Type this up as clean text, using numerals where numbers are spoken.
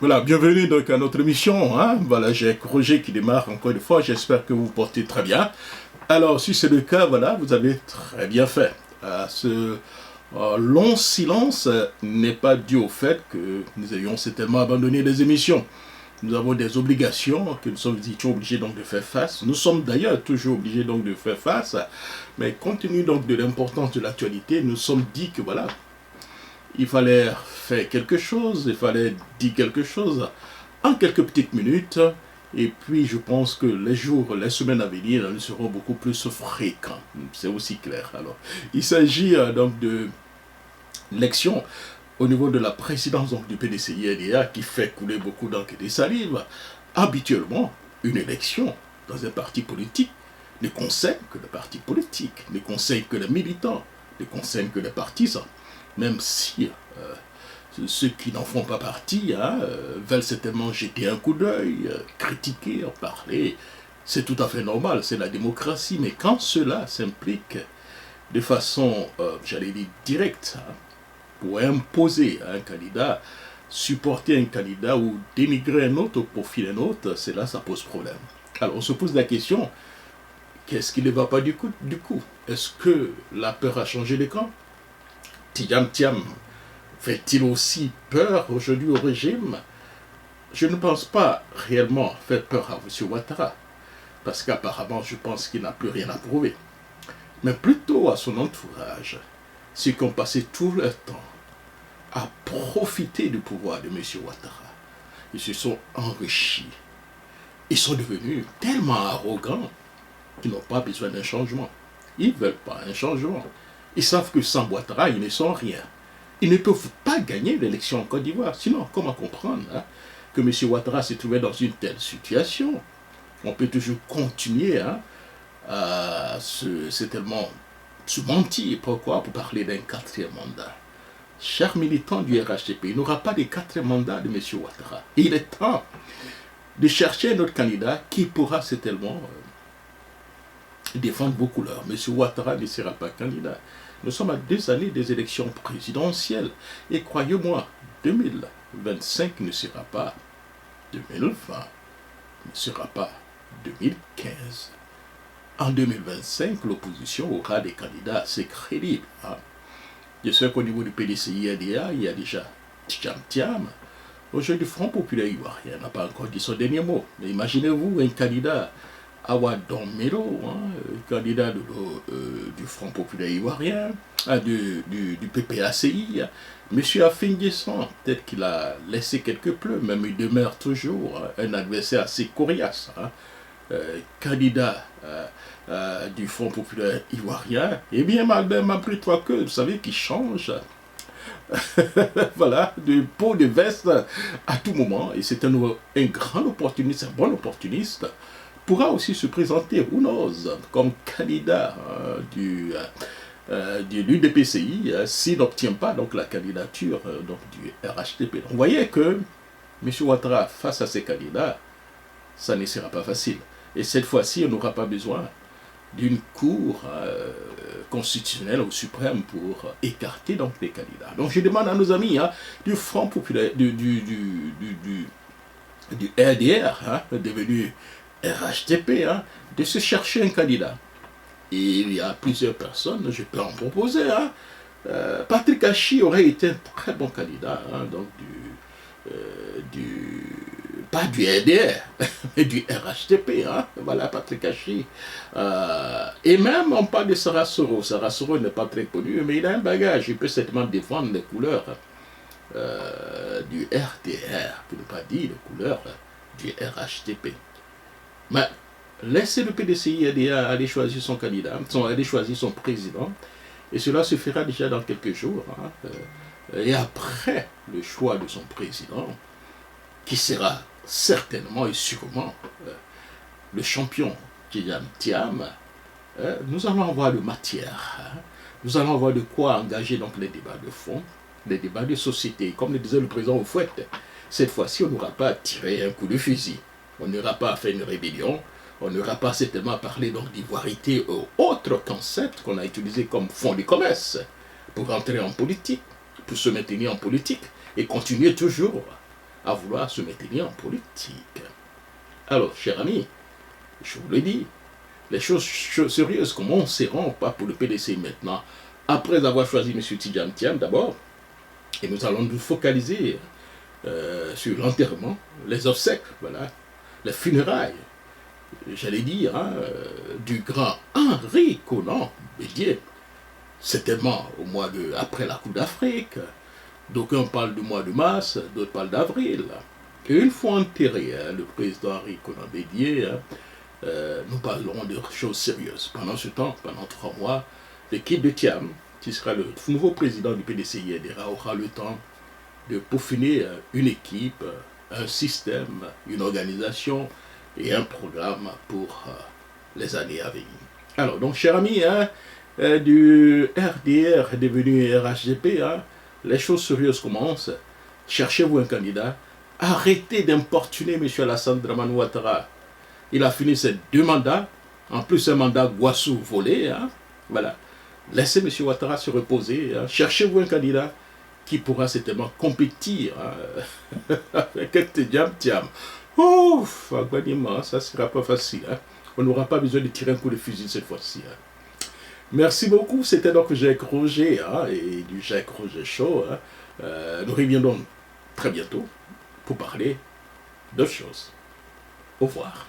Voilà, bienvenue donc à notre émission. Voilà, j'ai Roger qui démarre encore une fois. J'espère que vous vous portez très bien. Alors, si c'est le cas, voilà, vous avez très bien fait. Ce long silence n'est pas dû au fait que nous ayons certainement abandonné les émissions. Nous avons des obligations que nous sommes obligés donc de faire face. Nous sommes d'ailleurs toujours obligés donc de faire face. Mais compte tenu donc de l'importance de l'actualité, nous sommes dit que voilà, il fallait faire quelque chose, il fallait dire quelque chose en quelques petites minutes. Et puis, je pense que les jours, les semaines à venir, nous seront beaucoup plus fréquents. C'est aussi clair. Alors, il s'agit donc de l'élection au niveau de la présidence donc, du PDCI-RDA qui fait couler beaucoup d'encre et de salive. Habituellement, une élection dans un parti politique ne concerne que le parti politique, ne concerne que les militants, ne concerne que les partisans. Même si ceux qui n'en font pas partie veulent certainement jeter un coup d'œil, critiquer, en parler, c'est tout à fait normal, c'est la démocratie. Mais quand cela s'implique de façon, j'allais dire, directe, pour imposer à un candidat, supporter un candidat ou dénigrer un autre au profit d'un autre, c'est là ça pose problème. Alors on se pose la question, qu'est-ce qui ne va pas du coup? Est-ce que la peur a changé de camp? Tiam Tiam fait-il aussi peur aujourd'hui au régime? Je ne pense pas réellement faire peur à M. Ouattara, parce qu'apparemment je pense qu'il n'a plus rien à prouver, mais plutôt à son entourage, ceux qui ont passé tout leur temps à profiter du pouvoir de M. Ouattara. Ils se sont enrichis. Ils sont devenus tellement arrogants qu'ils n'ont pas besoin d'un changement. Ils ne veulent pas un changement. Ils savent que sans Ouattara, ils ne sont rien. Ils ne peuvent pas gagner l'élection en Côte d'Ivoire. Sinon, comment comprendre que M. Ouattara s'est trouvé dans une telle situation? On peut toujours continuer à certainement se mentir. Pourquoi? Pour parler d'un quatrième mandat. Chers militants du RHDP, il n'y aura pas de quatrième mandat de M. Ouattara. Il est temps de chercher un autre candidat qui pourra certainement défendre vos couleurs. M. Ouattara ne sera pas candidat. Nous sommes à 2 années des élections présidentielles. Et croyez-moi, 2025 ne sera pas 2020, ne sera pas 2015. En 2025, l'opposition aura des candidats assez crédibles. Je sais qu'au niveau du PDCI-RDA, il y a déjà Tiam Tiam. Aujourd'hui, le Front populaire ivoirien n'a pas encore dit son dernier mot. Mais imaginez-vous un candidat Awadon Melo, candidat du Front populaire ivoirien, du PPACI, M. Afingissant, peut-être qu'il a laissé quelques pleurs, même il demeure toujours un adversaire assez coriace, candidat du Front populaire ivoirien, eh bien, Malbert m'a pris 3 queues, vous savez, qui change voilà, de peau de veste à tout moment, et c'est un grand opportuniste, un bon opportuniste, pourra aussi se présenter, who knows, comme candidat du l'UDPCI s'il n'obtient pas donc, la candidature donc, du RHDP. Donc, vous voyez que M. Ouattara, face à ces candidats, ça ne sera pas facile. Et cette fois-ci, on n'aura pas besoin d'une cour constitutionnelle ou suprême pour écarter donc, les candidats. Donc je demande à nos amis du Front populaire, du RDR, devenu RHDP, de se chercher un candidat. Et il y a plusieurs personnes, je peux en proposer. Patrick Hachi aurait été un très bon candidat, donc pas du RDR, mais du RHDP. Voilà, Patrick Hachi. Et même, on parle de Sarah Soro. Sarah Soro n'est pas très connu, mais il a un bagage. Il peut certainement défendre les couleurs du RDR, pour ne pas dire les couleurs du RHDP. Mais laissez le PDCI-RDA aller choisir son candidat, aller choisir son président, et cela se fera déjà dans quelques jours. Et après le choix de son président, qui sera certainement et sûrement le champion Tiam Tiam, nous allons avoir de matière. Nous allons avoir de quoi engager donc les débats de fond, les débats de société. Comme le disait le président Oufouette, cette fois-ci, on n'aura pas à tirer un coup de fusil. On n'aura pas à faire une rébellion, on n'aura pas certainement à parler d'ivoirité ou autres concepts qu'on a utilisés comme fonds de commerce pour entrer en politique, pour se maintenir en politique et continuer toujours à vouloir se maintenir en politique. Alors, chers amis, je vous le dis, les choses sérieuses commenceront pas pour le PDC maintenant, après avoir choisi M. Tidjane Thiam d'abord, et nous allons nous focaliser sur l'enterrement, les obsèques, voilà, les funérailles, j'allais dire, du grand Henri Konan Bédié, certainement au mois de, après la Coupe d'Afrique. D'aucuns parlent du mois de mars, d'autres parlent d'avril. Et une fois enterré le président Henri Konan Bédié, nous parlerons de choses sérieuses. Pendant ce temps, pendant 3 mois, l'équipe de Thiam, qui sera le nouveau président du PDC-INDRA, aura le temps de peaufiner une équipe, un système, une organisation et un programme pour les années à venir. Alors, donc, chers amis, du RDR devenu RHDP, les choses sérieuses commencent. Cherchez-vous un candidat. Arrêtez d'importuner M. Alassane Dramane Ouattara. Il a fini ses 2 mandats, en plus un mandat Guassou volé. Voilà. Laissez M. Ouattara se reposer. Cherchez-vous un candidat qui pourra certainement compétir avec Tidjane Thiam. Ouf, ça ne sera pas facile. On n'aura pas besoin de tirer un coup de fusil cette fois-ci. Merci beaucoup. C'était donc Jacques Roger et du Jacques Roger Show. Nous reviendrons très bientôt pour parler d'autres choses. Au revoir.